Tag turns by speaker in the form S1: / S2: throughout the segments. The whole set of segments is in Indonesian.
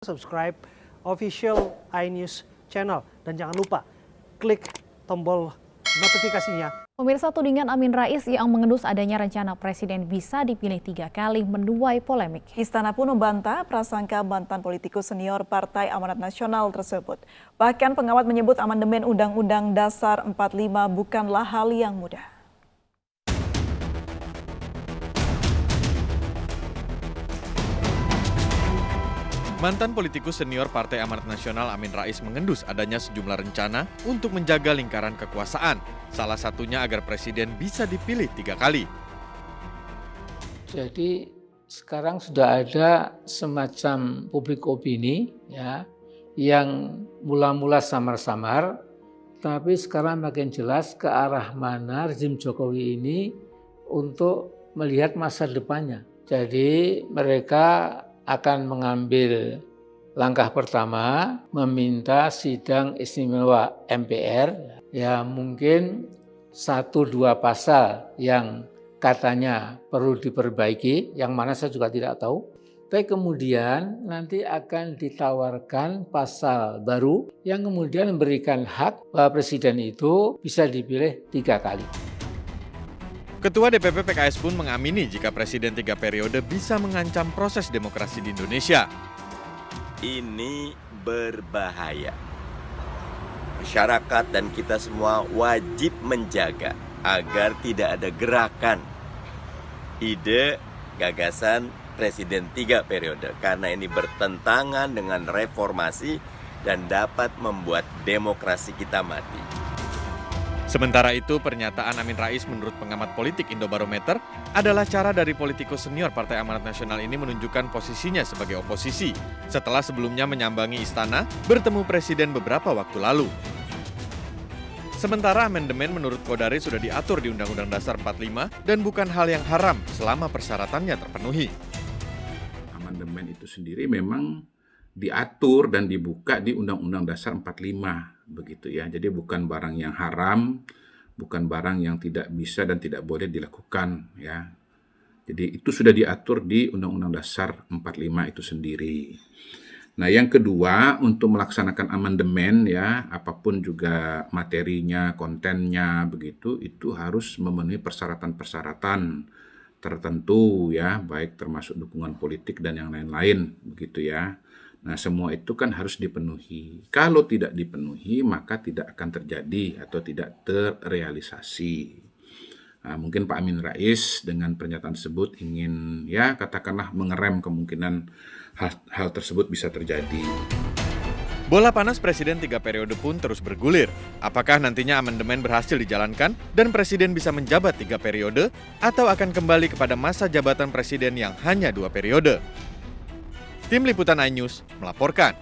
S1: subscribe official iNews channel. Dan jangan lupa klik tombol notifikasinya.
S2: Pemirsa, tudingan Amin Rais yang mengendus adanya rencana presiden bisa dipilih 3 kali menuai polemik.
S3: Istana pun membantah prasangka mantan politikus senior Partai Amanat Nasional tersebut. Bahkan pengawat menyebut amandemen Undang-Undang Dasar 45 bukanlah hal yang mudah.
S4: Mantan politikus senior Partai Amanat Nasional Amin Rais mengendus adanya sejumlah rencana untuk menjaga lingkaran kekuasaan. Salah satunya agar presiden bisa dipilih 3 kali.
S5: Jadi sekarang sudah ada semacam publik opini ya, yang mula-mula samar-samar, tapi sekarang makin jelas ke arah mana rezim Jokowi ini untuk melihat masa depannya. Jadi mereka akan mengambil langkah pertama, meminta sidang istimewa MPR, ya mungkin 1-2 pasal yang katanya perlu diperbaiki, yang mana saya juga tidak tahu. Tapi kemudian nanti akan ditawarkan pasal baru yang kemudian memberikan hak bahwa presiden itu bisa dipilih 3 kali.
S4: Ketua DPP PKS pun mengamini jika presiden 3 periode bisa mengancam proses demokrasi di Indonesia.
S6: Ini berbahaya. Masyarakat dan kita semua wajib menjaga agar tidak ada gerakan, ide, gagasan presiden 3 periode. Karena ini bertentangan dengan reformasi dan dapat membuat demokrasi kita mati.
S4: Sementara itu, pernyataan Amin Rais menurut pengamat politik Indobarometer adalah cara dari politikus senior Partai Amanat Nasional ini menunjukkan posisinya sebagai oposisi setelah sebelumnya menyambangi istana bertemu presiden beberapa waktu lalu. Sementara amandemen menurut Kodari sudah diatur di Undang-Undang Dasar 45 dan bukan hal yang haram selama persyaratannya terpenuhi.
S7: Amandemen itu sendiri memang diatur dan dibuka di Undang-Undang Dasar 45 begitu ya. Jadi bukan barang yang haram, bukan barang yang tidak bisa dan tidak boleh dilakukan ya. Jadi itu sudah diatur di Undang-Undang Dasar 45 itu sendiri. Nah, yang kedua, untuk melaksanakan amandemen ya, apapun juga materinya, kontennya begitu, itu harus memenuhi persyaratan-persyaratan tertentu ya, baik termasuk dukungan politik dan yang lain-lain begitu ya. Nah, semua itu kan harus dipenuhi. Kalau tidak dipenuhi, maka tidak akan terjadi atau tidak terrealisasi. Nah, mungkin Pak Amin Rais dengan pernyataan tersebut ingin ya katakanlah mengerem kemungkinan hal tersebut bisa terjadi.
S4: Bola panas presiden 3 periode pun terus bergulir. Apakah nantinya amandemen berhasil dijalankan dan presiden bisa menjabat 3 periode atau akan kembali kepada masa jabatan presiden yang hanya 2 periode? Tim Liputan iNews melaporkan.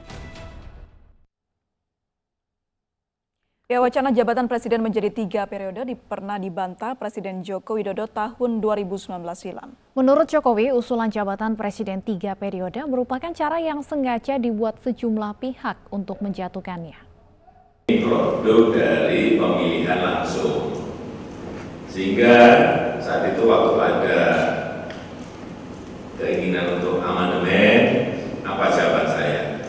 S3: Ya, wacana jabatan presiden menjadi 3 periode pernah dibantah Presiden Joko Widodo tahun 2019 silam.
S2: Menurut Jokowi, usulan jabatan presiden 3 periode merupakan cara yang sengaja dibuat sejumlah pihak untuk menjatuhkannya.
S8: Ini produk dari pemilihan langsung. Sehingga saat itu waktu ada keinginan untuk amandemen, apa jawaban saya?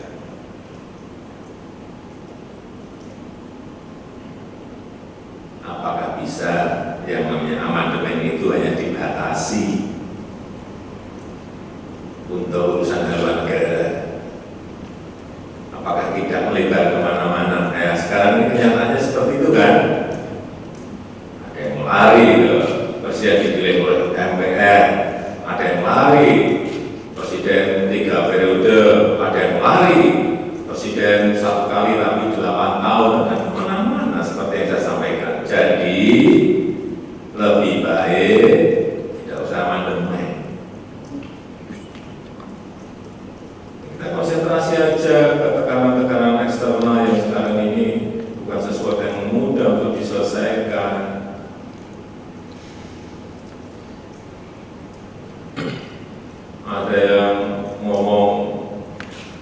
S8: Apakah bisa yang namanya amandemen itu hanya dibatasi untuk urusan haluan negara? Apakah tidak melebar kemana-mana? Kayak sekarang ini kenyataannya seperti itu kan? Ada yang lari ke presiden dipilih oleh MPR, ada yang lari presiden 3 periode, ada yang lari presiden 1 kali tapi 8 tahun, dan kemana-mana seperti yang saya sampaikan. Jadi lebih baik tidak usah amandemen. Kita konsentrasi aja ke tekanan-tekanan eksternal yang sekarang ini bukan sesuatu yang mudah untuk diselesaikan. Ada yang ngomong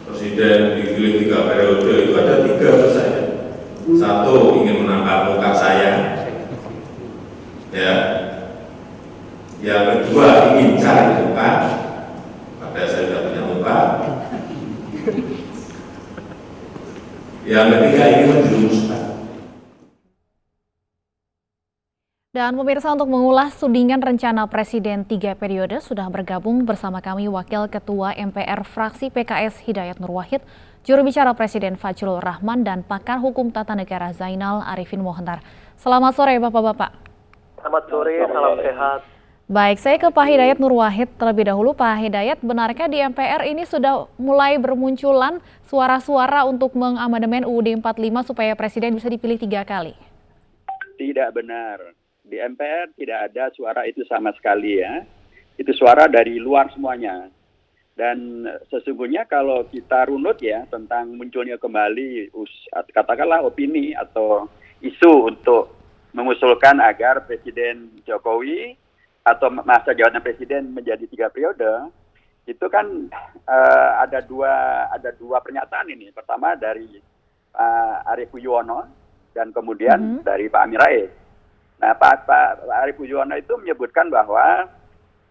S8: presiden dipilih 3 periode, itu ada 3 menurut saya. 1, ingin menangkap muka saya, ya. Yang kedua, ingin cari muka, padahal saya sudah punya muka. Yang ketiga ini menjerumuskan.
S2: Dan pemirsa, untuk mengulas tudingan rencana Presiden 3 periode sudah bergabung bersama kami Wakil Ketua MPR Fraksi PKS Hidayat Nur Wahid, juru bicara Presiden Fajrul Rahman, dan pakar hukum tata negara Zainal Arifin Mokhtar. Selamat sore Bapak-Bapak.
S9: Selamat sore, salam sehat.
S2: Baik, saya ke Pak Hidayat Nur Wahid terlebih dahulu. Pak Hidayat, benarkah di MPR ini sudah mulai bermunculan suara-suara untuk mengamandemen UUD 45 supaya Presiden bisa dipilih 3 kali?
S10: Tidak benar. Di MPR tidak ada suara itu sama sekali ya. Itu suara dari luar semuanya. Dan sesungguhnya kalau kita runut ya tentang munculnya kembali katakanlah opini atau isu untuk mengusulkan agar Presiden Jokowi atau masa jabatan Presiden menjadi 3 periode, itu kan ada dua pernyataan ini. Pertama dari Pak Arief Puyono dan kemudian dari Pak Amin Rais. Nah, Pak Arief Puyono itu menyebutkan bahwa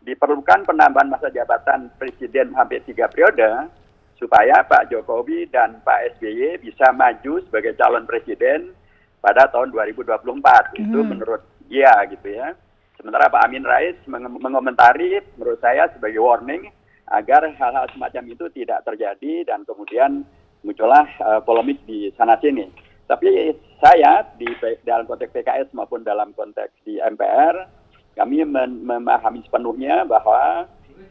S10: diperlukan penambahan masa jabatan Presiden sampai 3 periode supaya Pak Jokowi dan Pak SBY bisa maju sebagai calon Presiden pada tahun 2024. Itu menurut dia gitu ya. Sementara Pak Amin Rais mengomentari menurut saya sebagai warning agar hal-hal semacam itu tidak terjadi dan kemudian muncullah polemik di sana-sini. Tapi saya dalam konteks PKS maupun dalam konteks di MPR, kami memahami sepenuhnya bahwa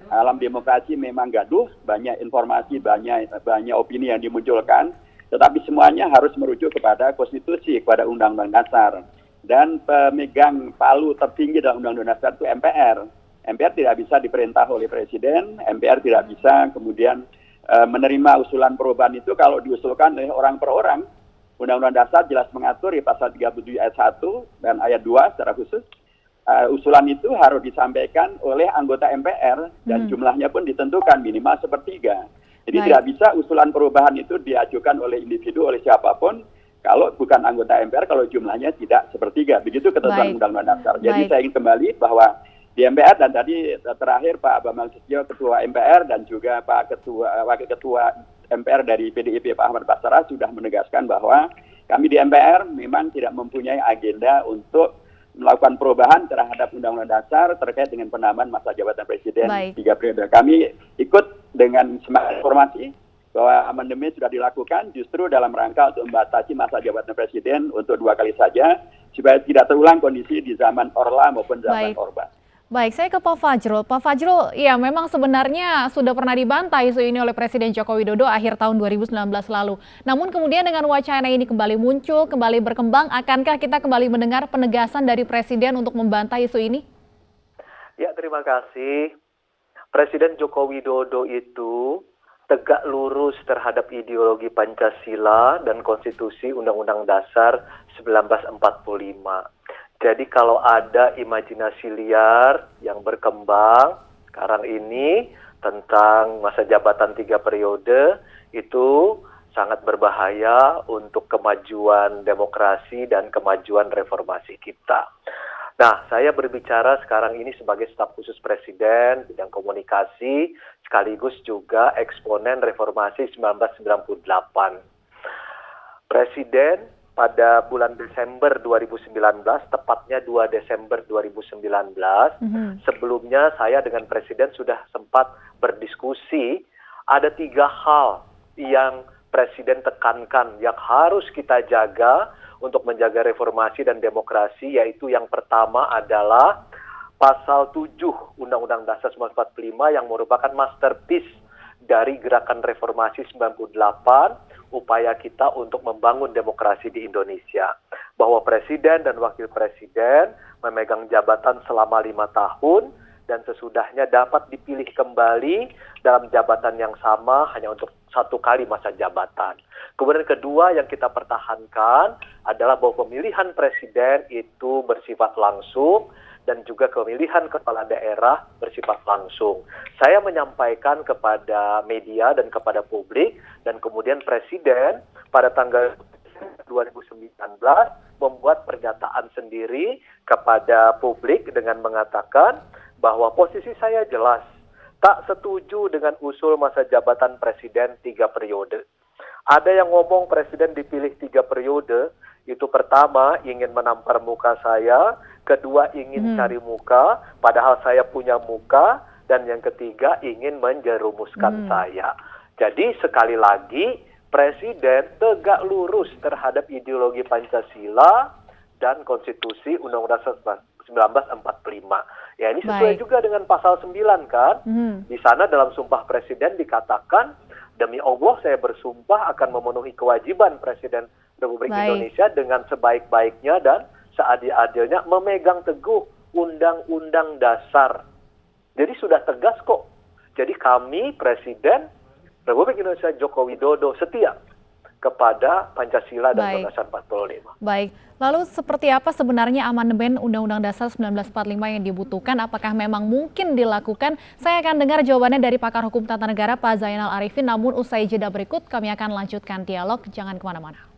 S10: alam demokrasi memang gaduh, banyak informasi, banyak opini yang dimunculkan, tetapi semuanya harus merujuk kepada konstitusi, kepada undang-undang dasar. Dan pemegang palu tertinggi dalam undang-undang dasar itu MPR. MPR tidak bisa diperintah oleh Presiden, MPR tidak bisa kemudian menerima usulan perubahan itu kalau diusulkan oleh orang per orang. Undang-Undang Dasar jelas mengatur di pasal 37 ayat 1 dan ayat 2 secara khusus. Usulan itu harus disampaikan oleh anggota MPR dan jumlahnya pun ditentukan minimal 1/3. Jadi tidak bisa usulan perubahan itu diajukan oleh individu, oleh siapapun kalau bukan anggota MPR, kalau jumlahnya tidak 1/3. Begitu ketentuan Undang-Undang Dasar. Jadi saya ingin kembali bahwa di MPR dan tadi terakhir Pak Bambang Susatyo Ketua MPR dan juga Wakil Ketua MPR dari PDIP Pak Ahmad Basara sudah menegaskan bahwa kami di MPR memang tidak mempunyai agenda untuk melakukan perubahan terhadap Undang-Undang Dasar terkait dengan penambahan masa jabatan Presiden 3 periode. Kami ikut dengan semangat informasi bahwa amandemen sudah dilakukan justru dalam rangka untuk membatasi masa jabatan Presiden untuk 2 kali saja supaya tidak terulang kondisi di zaman Orla maupun zaman Orba.
S2: Baik, saya ke Pak Fajrul. Pak Fajrul, ya memang sebenarnya sudah pernah dibantah isu ini oleh Presiden Joko Widodo akhir tahun 2019 lalu. Namun kemudian dengan wacana ini kembali muncul, kembali berkembang, akankah kita kembali mendengar penegasan dari Presiden untuk membantah isu ini?
S9: Ya, terima kasih. Presiden Joko Widodo itu tegak lurus terhadap ideologi Pancasila dan Konstitusi Undang-Undang Dasar 1945. Jadi kalau ada imajinasi liar yang berkembang sekarang ini tentang masa jabatan 3 periode, itu sangat berbahaya untuk kemajuan demokrasi dan kemajuan reformasi kita. Nah, saya berbicara sekarang ini sebagai staf khusus Presiden bidang komunikasi, sekaligus juga eksponen reformasi 1998. Presiden pada bulan Desember 2019, tepatnya 2 Desember 2019, sebelumnya saya dengan Presiden sudah sempat berdiskusi, ada 3 hal yang Presiden tekankan yang harus kita jaga untuk menjaga reformasi dan demokrasi, yaitu yang pertama adalah pasal 7 Undang-Undang Dasar 1945 yang merupakan masterpiece dari gerakan reformasi 98, upaya kita untuk membangun demokrasi di Indonesia. Bahwa Presiden dan Wakil Presiden memegang jabatan selama 5 tahun dan sesudahnya dapat dipilih kembali dalam jabatan yang sama hanya untuk 1 kali masa jabatan. Kemudian kedua yang kita pertahankan adalah bahwa pemilihan Presiden itu bersifat langsung dan juga pemilihan kepala daerah bersifat langsung. Saya menyampaikan kepada media dan kepada publik, dan kemudian Presiden pada tanggal 2019 membuat pernyataan sendiri kepada publik dengan mengatakan bahwa posisi saya jelas, tak setuju dengan usul masa jabatan Presiden 3 periode. Ada yang ngomong presiden dipilih 3 periode, itu pertama ingin menampar muka saya, kedua ingin cari muka, padahal saya punya muka, dan yang ketiga ingin menjerumuskan saya. Jadi sekali lagi, presiden tegak lurus terhadap ideologi Pancasila dan konstitusi Undang-Undang 1945. Ya, ini sesuai juga dengan pasal 9 kan. Di sana dalam sumpah presiden dikatakan, demi Allah saya bersumpah akan memenuhi kewajiban Presiden Republik Indonesia dengan sebaik-baiknya dan seadil-adilnya memegang teguh Undang-Undang Dasar. Jadi sudah tegas kok. Jadi kami Presiden Republik Indonesia Joko Widodo setia kepada Pancasila dan Undang-Undang Dasar 45.
S2: Baik, lalu seperti apa sebenarnya amandemen Undang-Undang Dasar 1945 yang dibutuhkan? Apakah memang mungkin dilakukan? Saya akan dengar jawabannya dari pakar hukum tata negara Pak Zainal Arifin, namun usai jeda berikut kami akan lanjutkan dialog, jangan kemana-mana.